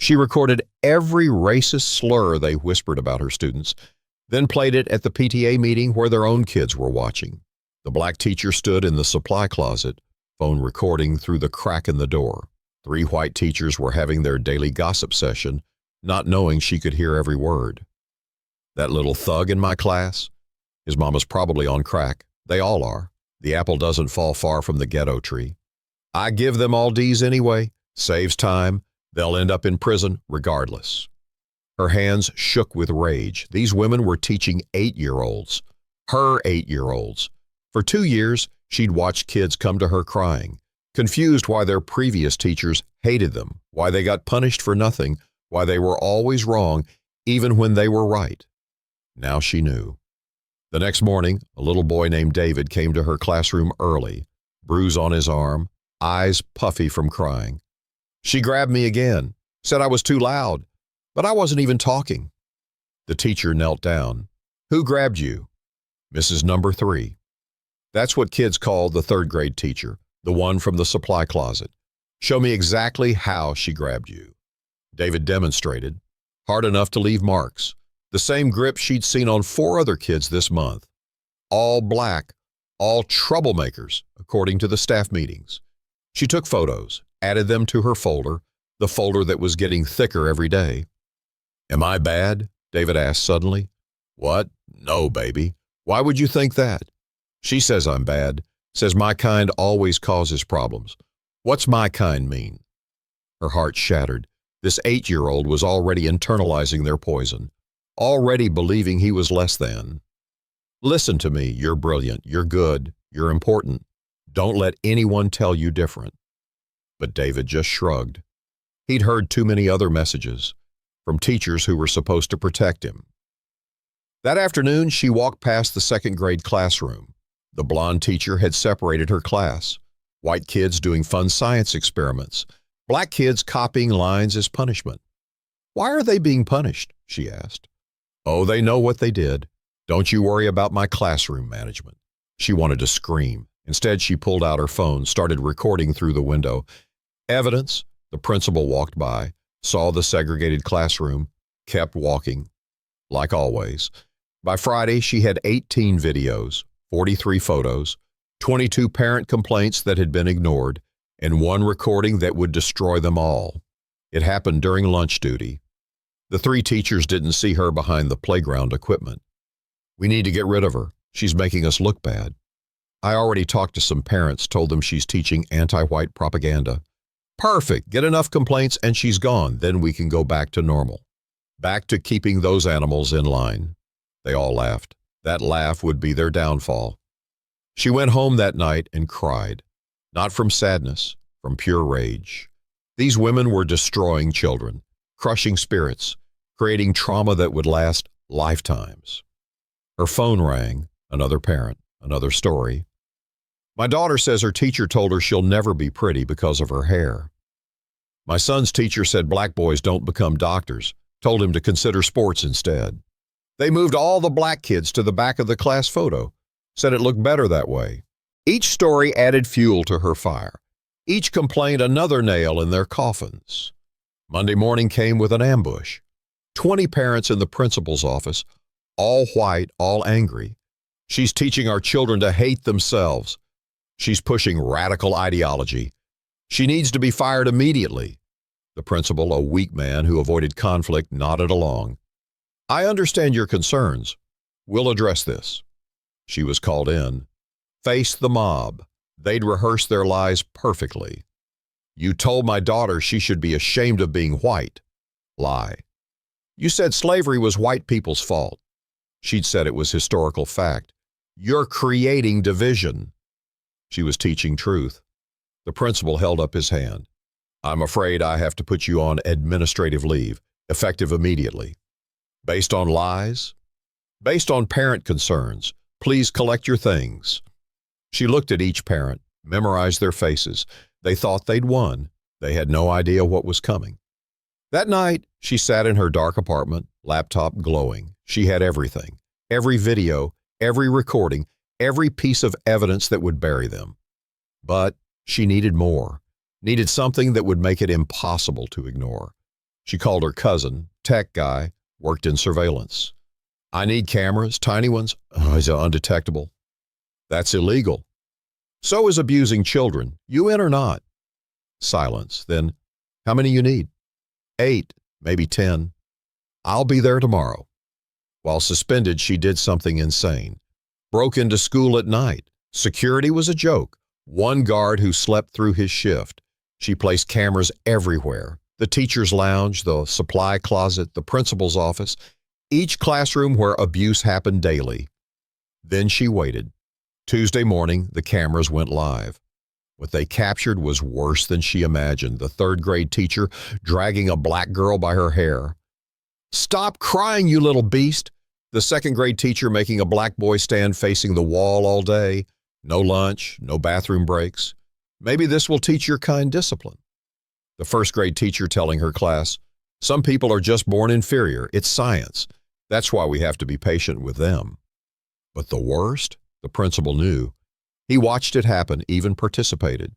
She recorded every racist slur they whispered about her students, then played it at the PTA meeting where their own kids were watching. The black teacher stood in the supply closet, phone recording through the crack in the door. 3 white teachers were having their daily gossip session, not knowing she could hear every word. That little thug in my class? His mama's probably on crack. They all are. The apple doesn't fall far from the ghetto tree. I give them all D's anyway. Saves time. They'll end up in prison regardless. Her hands shook with rage. These women were teaching 8-year-olds. Her 8-year-olds. For 2 years, she'd watched kids come to her crying, confused why their previous teachers hated them, why they got punished for nothing, why they were always wrong, even when they were right. Now she knew. The next morning, a little boy named David came to her classroom early, bruise on his arm, eyes puffy from crying. She grabbed me again, said I was too loud, but I wasn't even talking. The teacher knelt down. Who grabbed you? Mrs. Number 3. That's what kids call the 3rd grade teacher, the one from the supply closet. Show me exactly how she grabbed you. David demonstrated, hard enough to leave marks, the same grip she'd seen on 4 other kids this month. All black, all troublemakers, according to the staff meetings. She took photos, added them to her folder, the folder that was getting thicker every day. Am I bad? David asked suddenly. What? No, baby. Why would you think that? She says I'm bad, says my kind always causes problems. What's my kind mean? Her heart shattered. This 8-year-old was already internalizing their poison, already believing he was less than. Listen to me, you're brilliant, you're good, you're important. Don't let anyone tell you different. But David just shrugged. He'd heard too many other messages from teachers who were supposed to protect him. That afternoon, she walked past the 2nd grade classroom. The blonde teacher had separated her class. White kids doing fun science experiments. Black kids copying lines as punishment. Why are they being punished? She asked. Oh, they know what they did. Don't you worry about my classroom management. She wanted to scream. Instead, she pulled out her phone, started recording through the window. Evidence. The principal walked by, saw the segregated classroom, kept walking. Like always. By Friday, she had 18 videos, 43 photos, 22 parent complaints that had been ignored, and 1 recording that would destroy them all. It happened during lunch duty. The 3 teachers didn't see her behind the playground equipment. We need to get rid of her. She's making us look bad. I already talked to some parents, told them she's teaching anti-white propaganda. Perfect. Get enough complaints and she's gone. Then we can go back to normal. Back to keeping those animals in line. They all laughed. That laugh would be their downfall. She went home that night and cried. Not from sadness, from pure rage. These women were destroying children, crushing spirits, creating trauma that would last lifetimes. Her phone rang. Another parent, another story. My daughter says her teacher told her she'll never be pretty because of her hair. My son's teacher said black boys don't become doctors, told him to consider sports instead. They moved all the black kids to the back of the class photo, said it looked better that way. Each story added fuel to her fire. Each complaint another nail in their coffins. Monday morning came with an ambush. 20 parents in the principal's office, all white, all angry. She's teaching our children to hate themselves. She's pushing radical ideology. She needs to be fired immediately. The principal, a weak man who avoided conflict, nodded along. I understand your concerns. We'll address this. She was called in. Face the mob. They'd rehearsed their lies perfectly. You told my daughter she should be ashamed of being white. Lie. You said slavery was white people's fault. She'd said it was historical fact. You're creating division. She was teaching truth. The principal held up his hand. I'm afraid I have to put you on administrative leave, effective immediately. Based on lies? Based on parent concerns. Please collect your things. She looked at each parent, memorized their faces. They thought they'd won. They had no idea what was coming. That night, she sat in her dark apartment, laptop glowing. She had everything, every video, every recording, every piece of evidence that would bury them. But she needed more, needed something that would make it impossible to ignore. She called her cousin, tech guy, worked in surveillance. I need cameras, tiny ones. Oh, he's undetectable. That's illegal. So is abusing children. You in or not? Silence. Then, how many you need? 8, maybe 10. I'll be there tomorrow. While suspended, she did something insane. Broke into school at night. Security was a joke. One guard who slept through his shift. She placed cameras everywhere. The teacher's lounge, the supply closet, the principal's office, each classroom where abuse happened daily. Then she waited. Tuesday morning, the cameras went live. What they captured was worse than she imagined. The third-grade teacher dragging a black girl by her hair. "Stop crying, you little beast!" The second-grade teacher making a black boy stand facing the wall all day. No lunch, no bathroom breaks. Maybe this will teach your kind discipline. The first-grade teacher telling her class, "Some people are just born inferior. It's science. That's why we have to be patient with them." But the worst, the principal knew. He watched it happen, even participated.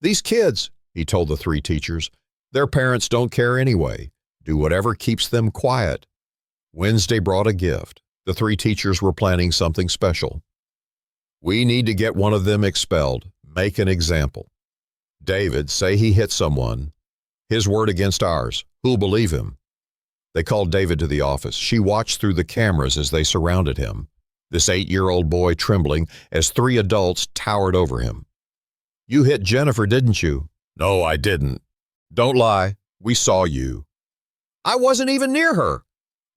"These kids," he told the 3 teachers, "their parents don't care anyway. Do whatever keeps them quiet." Wednesday brought a gift. The 3 teachers were planning something special. "We need to get one of them expelled. Make an example. David, say he hit someone. His word against ours. Who'll believe him?" They called David to the office. She watched through the cameras as they surrounded him. This 8-year-old boy trembling as 3 adults towered over him. "You hit Jennifer, didn't you?" "No, I didn't." "Don't lie. We saw you." "I wasn't even near her."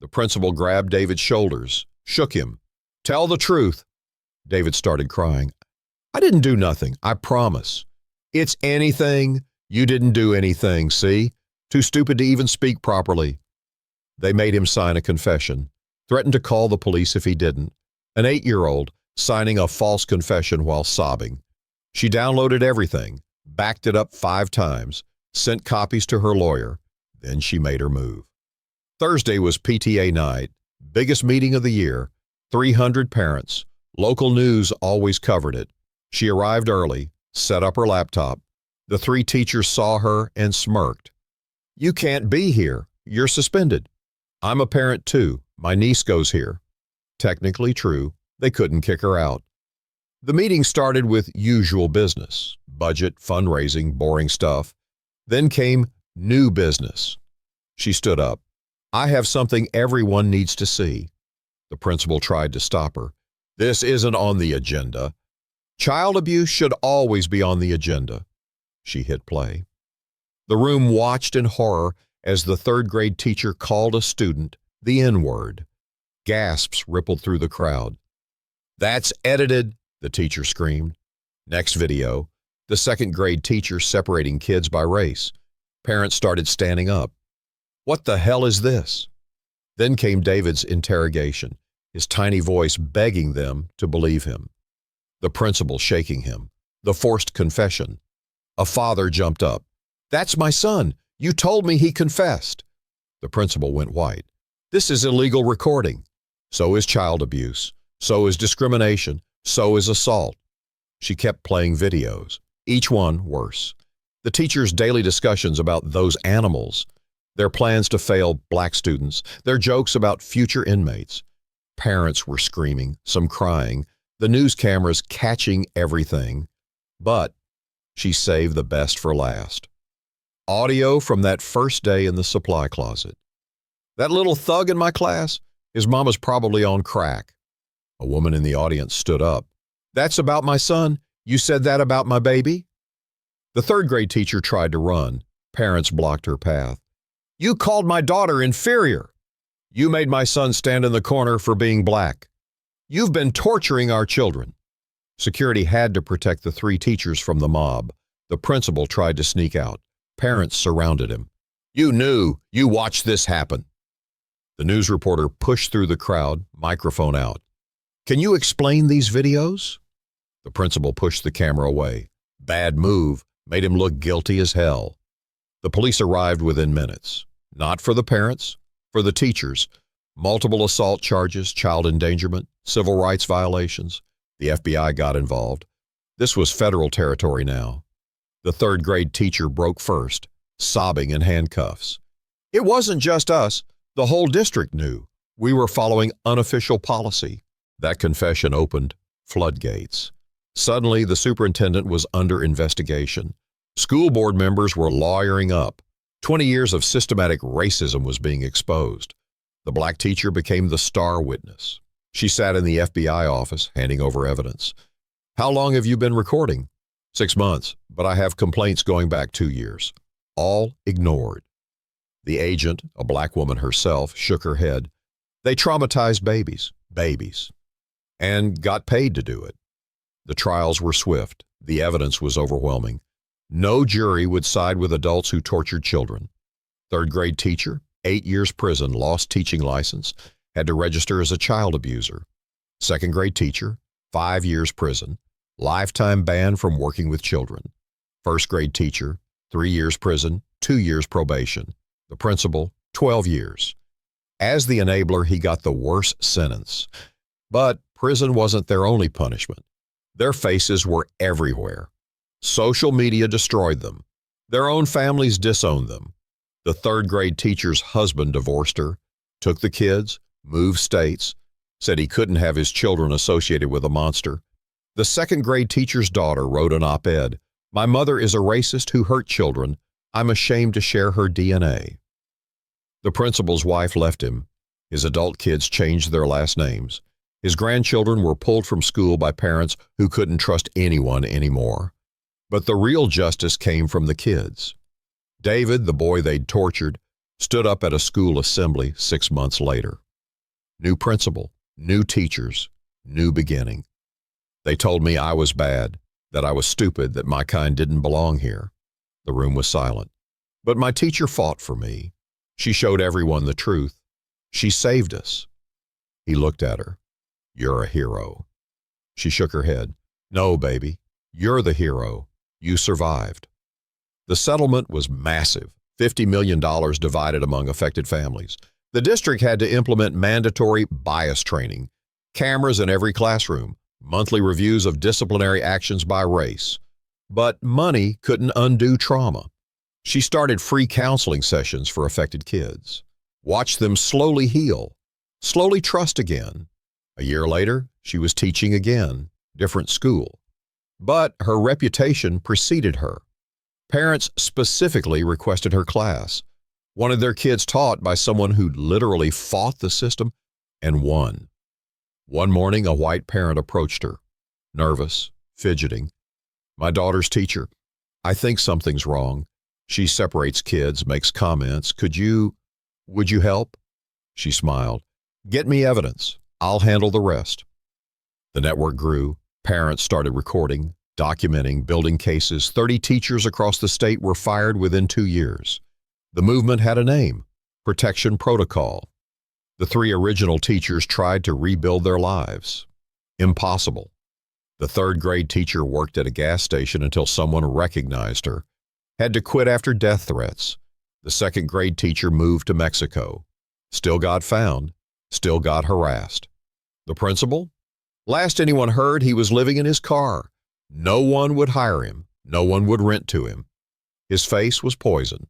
The principal grabbed David's shoulders, shook him. "Tell the truth." David started crying. "I didn't do nothing, I promise." "It's anything. You didn't do anything, see? Too stupid to even speak properly." They made him sign a confession, threatened to call the police if he didn't. An 8-year-old signing a false confession while sobbing. She downloaded everything, backed it up 5 times, sent copies to her lawyer. Then she made her move. Thursday was PTA night, biggest meeting of the year, 300 parents. Local news always covered it. She arrived early, set up her laptop. The 3 teachers saw her and smirked. "You can't be here. You're suspended." "I'm a parent too. My niece goes here." Technically true. They couldn't kick her out. The meeting started with usual business, budget, fundraising, boring stuff. Then came new business. She stood up. "I have something everyone needs to see." The principal tried to stop her. "This isn't on the agenda. Child abuse should always be on the agenda." She hit play. The room watched in horror as the 3rd-grade teacher called a student the N-word. Gasps rippled through the crowd. "That's edited," the teacher screamed. Next video, the 2nd-grade teacher separating kids by race. Parents started standing up. "What the hell is this?" Then came David's interrogation, his tiny voice begging them to believe him. The principal shaking him. The forced confession. A father jumped up. "That's my son. You told me he confessed." The principal went white. "This is illegal recording." So is child abuse. So is discrimination. So is assault. She kept playing videos, each one worse. The teachers' daily discussions about those animals, their plans to fail black students, their jokes about future inmates. Parents were screaming, some crying, the news cameras catching everything. But she saved the best for last. Audio from that first day in the supply closet. "That little thug in my class? His mama's probably on crack." A woman in the audience stood up. "That's about my son? You said that about my baby?" The 3rd-grade teacher tried to run. Parents blocked her path. "You called my daughter inferior. You made my son stand in the corner for being black. You've been torturing our children." Security had to protect the 3 teachers from the mob. The principal tried to sneak out. Parents surrounded him. "You knew. You watched this happen." The news reporter pushed through the crowd, microphone out. "Can you explain these videos?" The principal pushed the camera away. Bad move, made him look guilty as hell. The police arrived within minutes. Not for the parents, for the teachers. Multiple assault charges, child endangerment, civil rights violations. The FBI got involved. This was federal territory now. The 3rd-grade teacher broke first, sobbing in handcuffs. It wasn't just us. The whole district knew. We were following unofficial policy. That confession opened floodgates. Suddenly, the superintendent was under investigation. School board members were lawyering up. 20 years of systematic racism was being exposed. The black teacher became the star witness. She sat in the FBI office, handing over evidence. How long have you been recording? 6 months, but I have complaints going back 2 years. All ignored. The agent, a black woman herself, shook her head. They traumatized babies, and got paid to do it. The trials were swift. The evidence was overwhelming. No jury would side with adults who tortured children. Third grade teacher, 8 years prison, lost teaching license, had to register as a child abuser. Second grade teacher, 5 years prison, lifetime ban from working with children. First grade teacher, 3 years prison, 2 years probation. The principal, 12 years. As the enabler, he got the worst sentence. But prison wasn't their only punishment. Their faces were everywhere. Social media destroyed them. Their own families disowned them. The third grade teacher's husband divorced her, took the kids, moved states, said he couldn't have his children associated with a monster. The second grade teacher's daughter wrote an op-ed. My mother is a racist who hurt children. I'm ashamed to share her DNA. The principal's wife left him. His adult kids changed their last names. His grandchildren were pulled from school by parents who couldn't trust anyone anymore. But the real justice came from the kids. David, the boy they'd tortured, stood up at a school assembly 6 months later. New principal, new teachers, new beginning. They told me I was bad, that I was stupid, that my kind didn't belong here. The room was silent. But my teacher fought for me. She showed everyone the truth. She saved us. He looked at her. You're a hero. She shook her head. No, baby, you're the hero. You survived. The settlement was massive, $50 million divided among affected families. The district had to implement mandatory bias training, cameras in every classroom, monthly reviews of disciplinary actions by race. But money couldn't undo trauma. She started free counseling sessions for affected kids, watched them slowly heal, slowly trust again. A year later, she was teaching again, different school. But her reputation preceded her. Parents specifically requested her class, wanted their kids taught by someone who'd literally fought the system and won. One morning, a white parent approached her, nervous, fidgeting. My daughter's teacher. I think something's wrong. She separates kids, makes comments. Would you help? She smiled. Get me evidence. I'll handle the rest. The network grew. Parents started recording, documenting, building cases. 30 teachers across the state were fired within 2 years. The movement had a name, Protection Protocol. The 3 original teachers tried to rebuild their lives. Impossible. The third grade teacher worked at a gas station until someone recognized her, had to quit after death threats. The second grade teacher moved to Mexico. Still got found, still got harassed. The principal? Last anyone heard, he was living in his car. No one would hire him. No one would rent to him. His face was poison.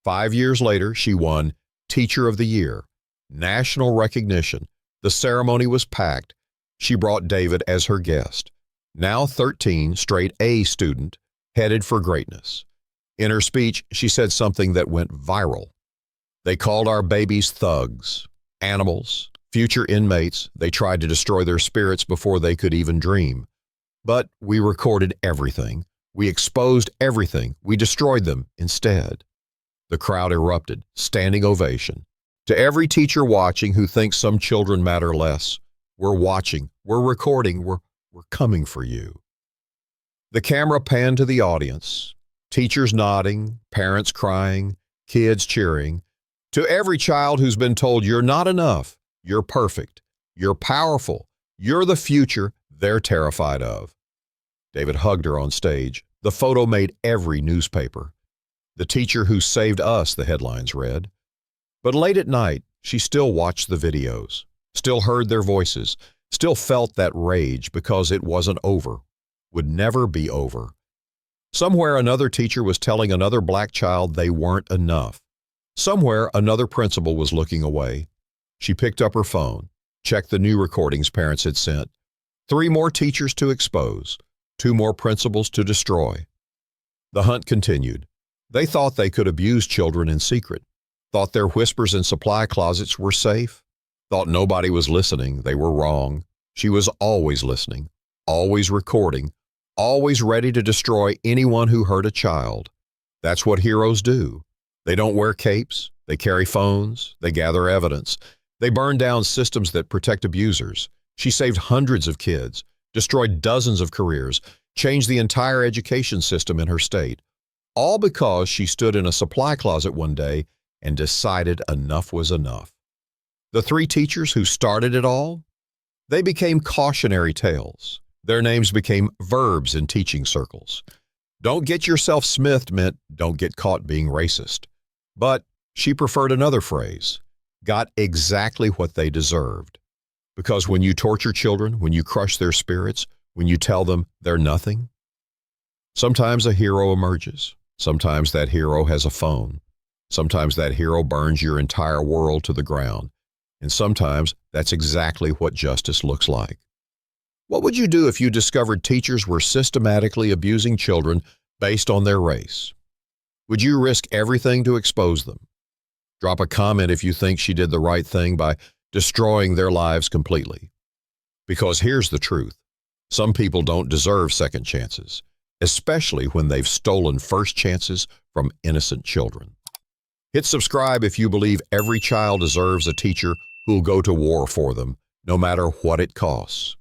5 years later, she won Teacher of the Year, national recognition. The ceremony was packed. She brought David as her guest. Now 13, straight A student, headed for greatness. In her speech, she said something that went viral. They called our babies thugs, animals, future inmates. They tried to destroy their spirits before they could even dream. But we recorded everything. We exposed everything. We destroyed them instead. The crowd erupted, standing ovation. To every teacher watching who thinks some children matter less, we're watching, we're recording, we're coming for you. The camera panned to the audience. Teachers nodding, parents crying, kids cheering. To every child who's been told you're not enough, you're perfect, you're powerful, you're the future they're terrified of. David hugged her on stage. The photo made every newspaper. The teacher who saved us, the headlines read. But late at night, she still watched the videos, still heard their voices, still felt that rage because it wasn't over, would never be over. Somewhere another teacher was telling another black child they weren't enough. Somewhere, another principal was looking away. She picked up her phone, checked the new recordings parents had sent. 3 more teachers to expose, 2 more principals to destroy. The hunt continued. They thought they could abuse children in secret, thought their whispers in supply closets were safe, thought nobody was listening. They were wrong. She was always listening, always recording, always ready to destroy anyone who hurt a child. That's what heroes do. They don't wear capes, they carry phones, they gather evidence. They burn down systems that protect abusers. She saved hundreds of kids, destroyed dozens of careers, changed the entire education system in her state, all because she stood in a supply closet one day and decided enough was enough. The 3 teachers who started it all, they became cautionary tales. Their names became verbs in teaching circles. Don't get yourself smithed meant don't get caught being racist. But she preferred another phrase, got exactly what they deserved. Because when you torture children, when you crush their spirits, when you tell them they're nothing, sometimes a hero emerges. Sometimes that hero has a phone. Sometimes that hero burns your entire world to the ground. And sometimes that's exactly what justice looks like. What would you do if you discovered teachers were systematically abusing children based on their race? Would you risk everything to expose them? Drop a comment if you think she did the right thing by destroying their lives completely. Because here's the truth. Some people don't deserve second chances, especially when they've stolen first chances from innocent children. Hit subscribe if you believe every child deserves a teacher who'll go to war for them, no matter what it costs.